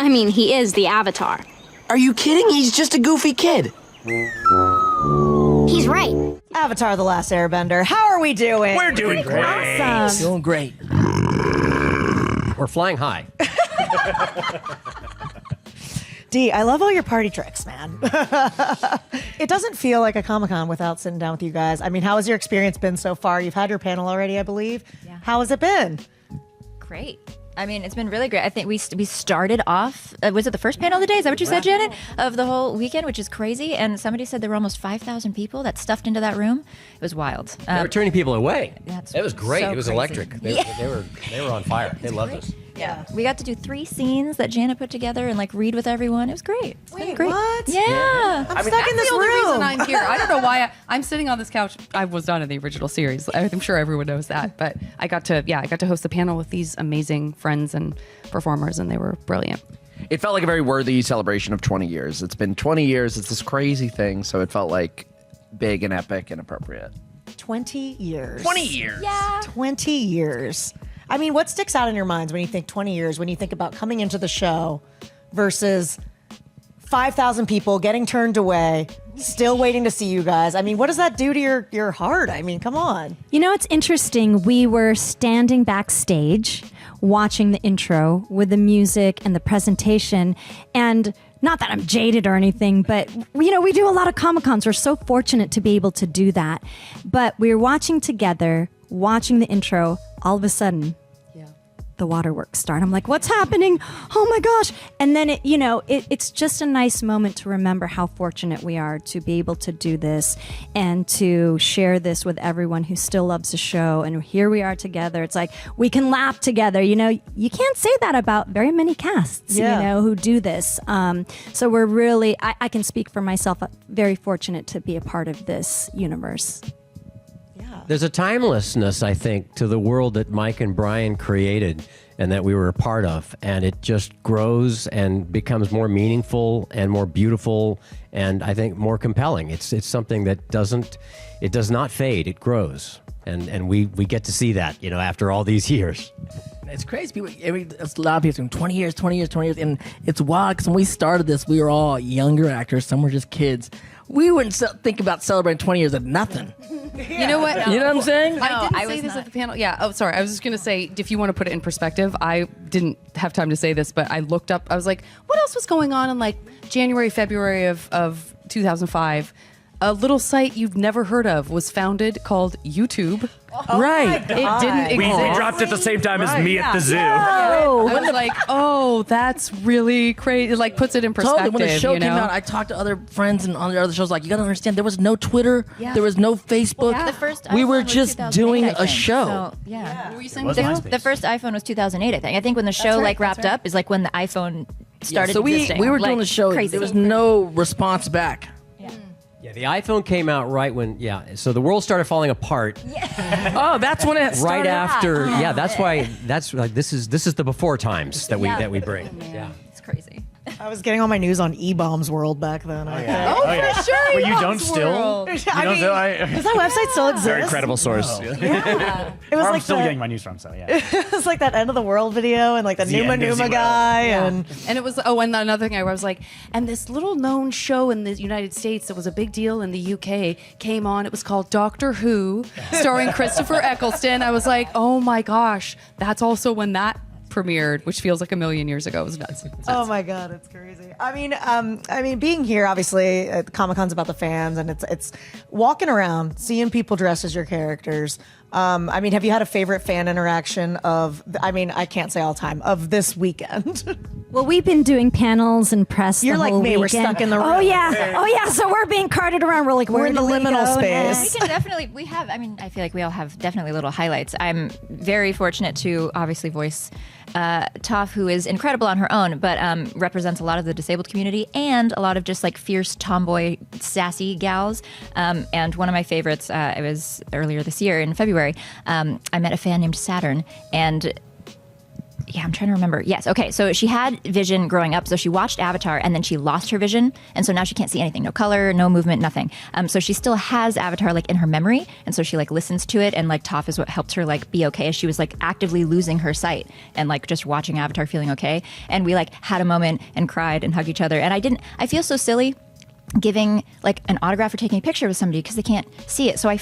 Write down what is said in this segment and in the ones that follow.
I mean, he is the Avatar. Are you kidding? He's just a goofy kid. He's right. Avatar: The Last Airbender. How are we doing? We're doing great. Awesome. Doing great. We're flying high. Dee, I love all your party tricks, man. It doesn't feel like a Comic-Con without sitting down with you guys. I mean, how has your experience been so far? You've had your panel already, I believe. Yeah. How has it been? Great. I mean, it's been really great. I think we started off, was it the first panel of the day? Is that what you said, Janet? Of the whole weekend, which is crazy. And somebody said there were almost 5,000 people that stuffed into that room. It was wild. They were turning people away. That's It was great. so It was crazy. electric. They were on fire. They loved us. Yeah. We got to do 3 scenes that Janet put together and like read with everyone. It was great. It's been great. what? Yeah. I'm stuck in this the only room. reason I'm here. I don't know why I'm sitting on this couch. I was not in the original series. I'm sure everyone knows that, but I got to host the panel with these amazing friends and performers, and they were brilliant. It felt like a very worthy celebration of 20 years. It's been 20 years. It's this crazy thing, so it felt like big and epic and appropriate. 20 years. 20 years. Yeah. 20 years. I mean, what sticks out in your minds when you think 20 years, when you think about coming into the show versus 5,000 people getting turned away, still waiting to see you guys? I mean, what does that do to your heart? I mean, come on. You know, it's interesting. We were standing backstage watching the intro with the music and the presentation. And not that I'm jaded or anything, but, you know, we do a lot of Comic-Cons. We're so fortunate to be able to do that. But we were watching together, watching the intro. All of a sudden, the waterworks start. I'm like, what's happening? Oh my gosh. And then, it's just a nice moment to remember how fortunate we are to be able to do this and to share this with everyone who still loves the show. And here we are together. It's like, we can laugh together. You know, you can't say that about very many casts, who do this. So we're really, I can speak for myself, very fortunate to be a part of this universe. There's a timelessness, I think, to the world that Mike and Brian created and that we were a part of. And it just grows and becomes more meaningful and more beautiful and I think more compelling. It's something that does not fade. It grows. And we get to see that, after all these years. It's crazy. People, it's a lot of people saying 20 years, 20 years, 20 years. And it's wild because when we started this, we were all younger actors. Some were just kids. We wouldn't think about celebrating 20 years of nothing. You know what? You know what I'm saying? I didn't I say was this not. at the panel. Yeah. Oh, sorry. I was just going to say, if you want to put it in perspective, I didn't have time to say this, but I looked up. I was like, what else was going on in like January, February of 2005? A little site you've never heard of was founded called YouTube. Right. It didn't We exist. dropped at the same time as me at the zoo. I was like, oh, that's really crazy. It like puts it in perspective. Totally. When the show you know? came out, I talked to other friends and on the other shows, like, you got to understand, there was no Twitter. Yeah. There was no Facebook. The first we iPhone were was just 2008, doing I a think. show. So, yeah. What were you saying? was The, MySpace. the first iPhone was 2008, I think. I think when the show wrapped up is like when the iPhone started so we existing. were like, doing the show. Crazy. There was no response back. Yeah, the iPhone came out right when, so the world started falling apart Oh, that's when it started. right after. Yeah, that's why, that's like, this is the before times that we bring. Yeah. It's crazy. I was getting all my news on E-Bombs World back then. I think. Oh, yeah. For sure. Well, you don't still? I You don't mean, still? does that website still exist? Very credible source. It was Where I'm like still the- getting my news from, so yeah. It was like that end of the world video and like the The Numa end of the Numa world. guy Yeah. and And it was, and another thing I was like, and this little known show in the United States that was a big deal in the UK came on. It was called Doctor Who, starring Christopher Eccleston. I was like, oh my gosh, that's also when that premiered, which feels like a million years ago. It was nuts. oh my god, it's crazy. I mean, being here, obviously, Comic-Con's about the fans, and it's walking around, seeing people dressed as your characters. I mean, have you had a favorite fan interaction of? I mean, I can't say all time of this weekend. Well, we've been doing panels and press. You're the like whole me, we're weekend. stuck in the Oh room. yeah. So we're being carted around. We're like, We're where in the do we liminal go space. next? We can definitely, I feel like we all have definitely little highlights. I'm very fortunate to obviously voice Toph, who is incredible on her own, but represents a lot of the disabled community and a lot of just like fierce tomboy, sassy gals. And one of my favorites, it was earlier this year in February, I met a fan named Saturn, and I'm trying to remember. Yes. Okay. So she had vision growing up. So she watched Avatar and then she lost her vision. And so now she can't see anything. No color, no movement, nothing. So she still has Avatar like in her memory. And so she like listens to it. And like Toph is what helped her like be okay as she was like actively losing her sight and like just watching Avatar feeling okay. And we like had a moment and cried and hugged each other. And I feel so silly giving like an autograph or taking a picture with somebody because they can't see it. So I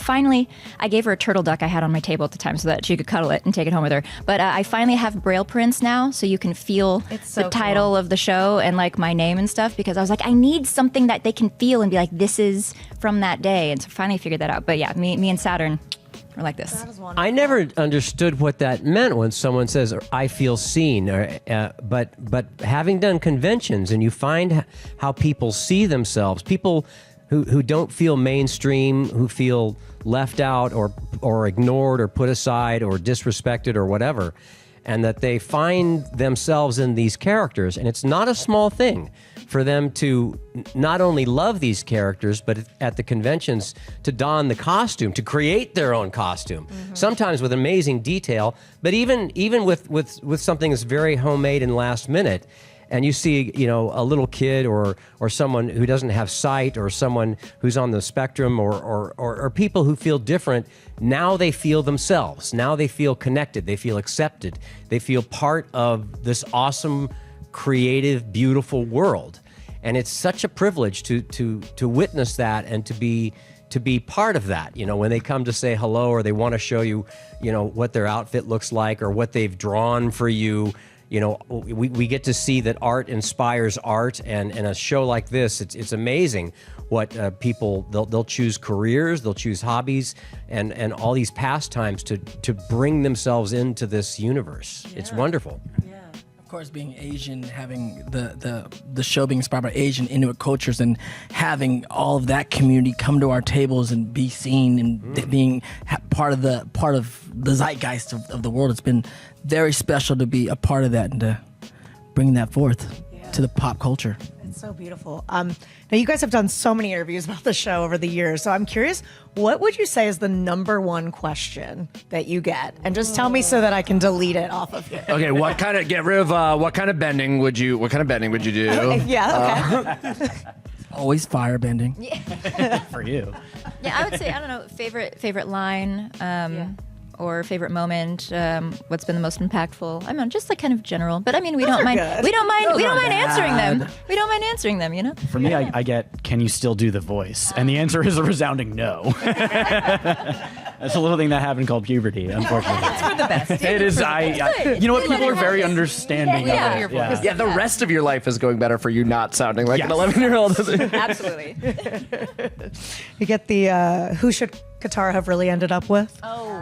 gave her a turtle duck I had on my table at the time so that she could cuddle it and take it home with her. But I finally have braille prints now so you can feel the title of the show and like my name and stuff, because I was like, I need something that they can feel and be like, this is from that day. And so finally figured that out. But yeah, me and Saturn were like this. I never understood what that meant when someone says, I feel seen. But having done conventions and you find how people see themselves, people who don't feel mainstream, who feel left out or ignored or put aside or disrespected or whatever, and that they find themselves in these characters. And it's not a small thing for them to not only love these characters, but at the conventions to don the costume, to create their own costume, sometimes with amazing detail, but even with something that's very homemade and last minute. And you see, a little kid or someone who doesn't have sight or someone who's on the spectrum or people who feel different. Now they feel themselves. Now they feel connected. They feel accepted. They feel part of this awesome, creative, beautiful world. And it's such a privilege to witness that and to be part of that. When they come to say hello or they want to show you, what their outfit looks like or what they've drawn for you. We get to see that art inspires art, and a show like this, it's amazing what people, they'll choose careers, they'll choose hobbies, and all these pastimes to bring themselves into this universe. Yeah. It's wonderful. Yeah. Of course, being Asian, having the show being inspired by Asian Inuit cultures and having all of that community come to our tables and be seen and being part of the zeitgeist of the world, it's been very special to be a part of that and to bring that forth to the pop culture. It's so beautiful. Now, you guys have done so many interviews about the show over the years, so I'm curious, what would you say is the number one question that you get? And just tell me so that I can delete it off of here. Okay, what kind of bending would you do? Yeah, okay. Always fire bending. For you. Yeah, I would say, I don't know, favorite line. Or favorite moment, what's been the most impactful? I mean, just like kind of general, but I mean, we don't mind answering them. We don't mind answering them, For me, I get, can you still do the voice? And the answer is a resounding no. That's a little thing that happened called puberty, unfortunately. It's for the best. It is. You know what? People are very understanding of it. Your voice. Yeah, the rest of your life is going better for you not sounding like an 11-year-old. Absolutely. You get the who should Katara have really ended up with? Oh.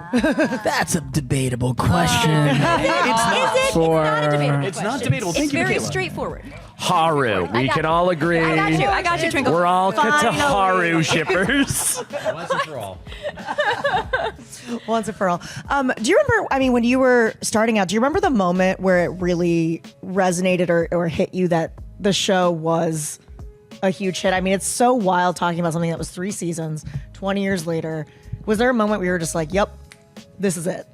That's a debatable question. It's not a debatable It's not question. debatable. Thank It's you, very Michaela. straightforward. Haru. We can all agree. I got you, Twinkle. We're all Haru shippers. Once and for all. Once and for all. Do you remember, when you were starting out, do you remember the moment where it really resonated or hit you that the show was a huge hit? I mean, it's so wild talking about something that was 3 seasons, 20 years later. Was there a moment where you were just like, yep, this is it?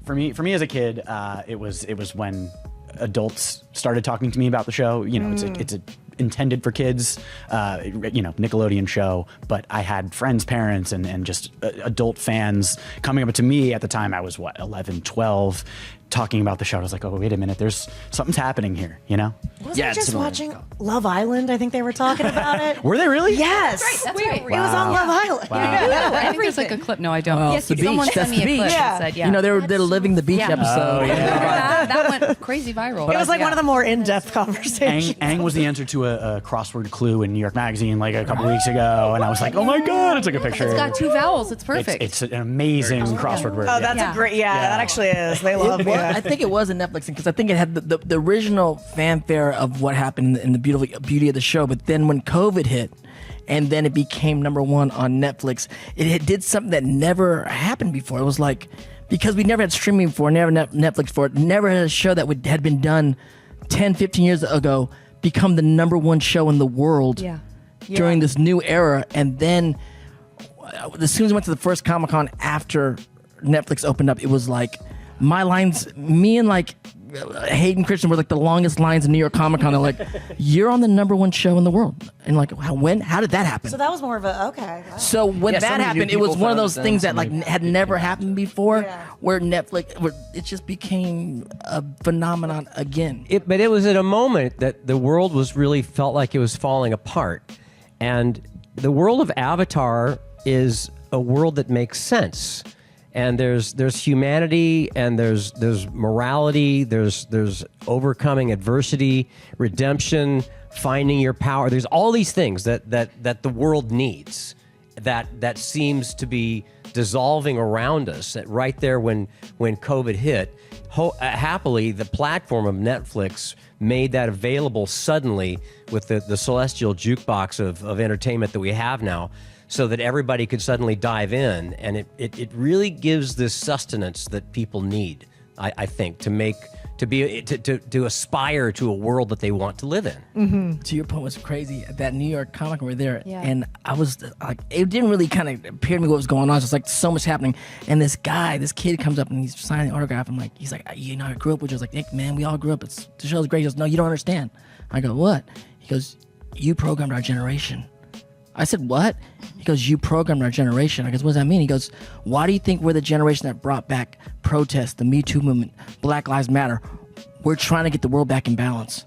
For me as a kid, it was when adults started talking to me about the show. It's intended for kids, Nickelodeon show, but I had friends, parents, and just adult fans coming up to me at the time. I was 11, 12, talking about the show. I was like, oh, wait a minute, something's happening here, Wasn't it just watching Love Island? I think they were talking about it. Were they really? Yes. That's right. It was on Love Island. Wow. I think there's like a clip. No, I don't. Well, Yes, the someone beach. sent That's me the a clip beach. and said, yeah. They're living the beach episode. Oh, yeah. that went crazy viral. It was like one of the more in-depth conversations. Aang was the answer to a crossword clue in New York Magazine like a couple weeks ago, and I was like, oh my god, I took a picture. It's got 2 vowels. It's perfect. It's an amazing crossword word. Oh, that's a great, that actually is. They love Well, it. I think it was a Netflix thing because I think it had the original fanfare of what happened in the beauty of the show. But then when COVID hit, and then it became #1 on Netflix, it did something that never happened before. It was like, because we never had streaming before, never Netflix for it, never had a show that had been done 10, 15 years ago become the #1 show in the world during this new era. And then as soon as we went to the first Comic-Con after Netflix opened up, it was like my lines, me and like Hayden Christian were like the longest lines in New York Comic Con. They're like, "You're on the #1 show in the world," and like, how did that happen? So that was more of a okay. Wow. So when Yeah, that so many new happened, it was people one of found those it things then, that so like had never happened before, Yeah. where it just became a phenomenon again. But it was at a moment that the world was really felt like it was falling apart. And the world of Avatar is a world that makes sense. And there's humanity, and there's morality, there's overcoming adversity, redemption, finding your power. There's all these things that the world needs, that seems to be dissolving around us. Right there when COVID hit, happily the platform of Netflix made that available suddenly with the celestial jukebox of entertainment that we have now, so that everybody could suddenly dive in. And it really gives this sustenance that people need, I think, to aspire to a world that they want to live in. To your point, was crazy. That New York Comic Con, we were there, Yeah. and I was like, it didn't really kind of appear to me what was going on. It's just like so much happening. And this kid comes up and he's signing the autograph. He's like, I grew up with you. I was like, Nick, man, we all grew up. The show's great. He goes, no, you don't understand. I go, what? He goes, you programmed our generation. I said, what? He goes, you programmed our generation. I goes, what does that mean? He goes, why do you think we're the generation that brought back protests, the Me Too movement, Black Lives Matter? We're trying to get the world back in balance.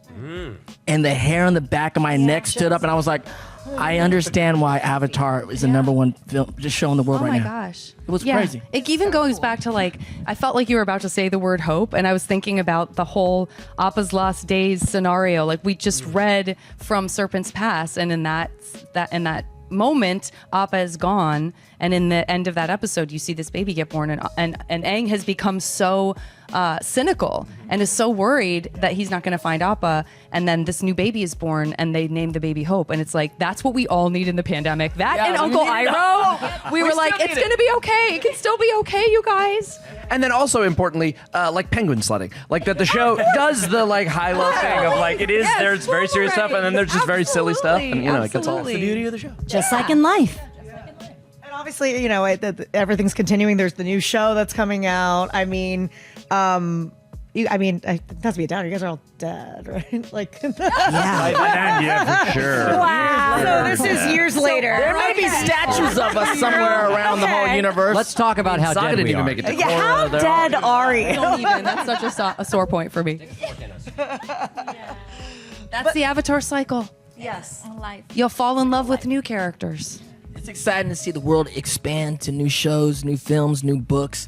And the hair on the back of my neck stood up, and I was like, I understand why Avatar is the #1 film, just show in the world Oh right my now. gosh. It was crazy. It even goes back to like, I felt like you were about to say the word hope, and I was thinking about the whole Appa's Lost Days scenario. Like, we just read from Serpent's Pass, and in that moment, Appa is gone, and in the end of that episode, you see this baby get born, and Aang has become so cynical and is so worried that he's not going to find Appa, and then this new baby is born, and they name the baby Hope, and it's like, that's what we all need in the pandemic. That and Uncle Iroh, we were like, it's going to be okay. It can still be okay, you guys. And then also importantly, like penguin sledding, like that the show does the like high-low thing of like there's very serious stuff, and then there's just very silly stuff, and it gets all the beauty of the show. Just like in life. And obviously, everything's continuing. There's the new show that's coming out. I mean, not to be a downer, you guys are all dead, right? Like, Yeah, for sure. wow. So this is years later. There may be statues of us somewhere around the whole universe. Let's talk about how Sokka dead didn't we even are. make it to Yeah, Korra. how They're dead all- are you? Don't even. That's such a sore point for me. That's the Avatar cycle. Yes. Life. You'll fall in love with new characters. It's exciting to see the world expand to new shows, new films, new books,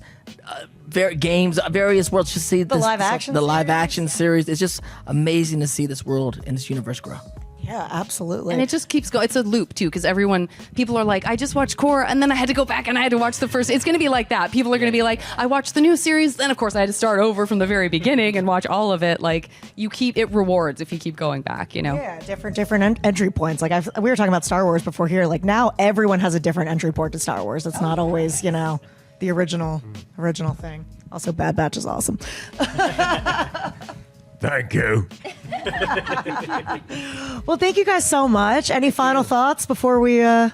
games, various worlds. Just see the live action live series? action series. It's just amazing to see this world and this universe grow. Yeah, absolutely. And it just keeps going. It's a loop too, because people are like, I just watched Korra, and then I had to go back and I had to watch the first. It's going to be like that. People are going to be like, I watched the new series, then of course I had to start over from the very beginning and watch all of it. Like, it rewards if you keep going back. Yeah, different entry points. Like we were talking about Star Wars before here. Like now everyone has a different entry point to Star Wars. It's not always, the original thing. Also, Bad Batch is awesome. Thank you. Well, thank you guys so much. Any final thoughts before I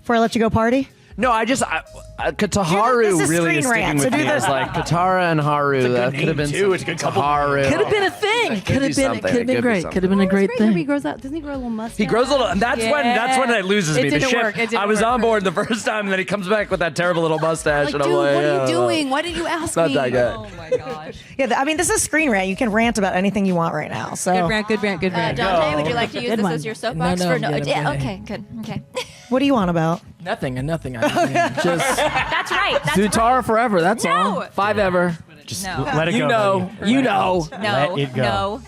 let you go party? No, Kataharu This is really is screen sticking rant, with so do me this. as like Katara and Haru. That could have been too. It's a good couple. Haru. Could have been a thing. Could have been. Could have been great. Could have been a great He thing. grows out. Doesn't he grow a little mustache? He grows a little, and that's when it loses It me. The didn't ship. work. It didn't I was work on for board the first time, and then he comes back with that terrible little mustache, Like, and dude, I'm like, what yeah, are I you don't know. doing? Why didn't you ask Not me? that good. Oh my gosh. Yeah, this is screen rant. You can rant about anything you want right now. So Good rant. Good rant. Good rant. Dante, would you like to use Good this one. as your soapbox? No, for I'm good, yeah, I'm good. okay, good. Okay. what do you want about? Nothing. Just That's right. That's Zutara forever. That's all. No. 5 ever. Just No. let it go. You know. buddy. You know. right. No. Let it go. No.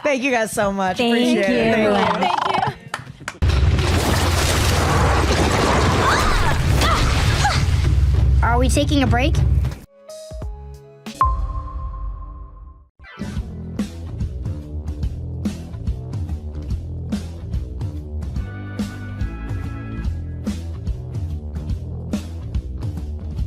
Thank you guys so much. Thank Appreciate you. it. Thank you. Are we taking a break?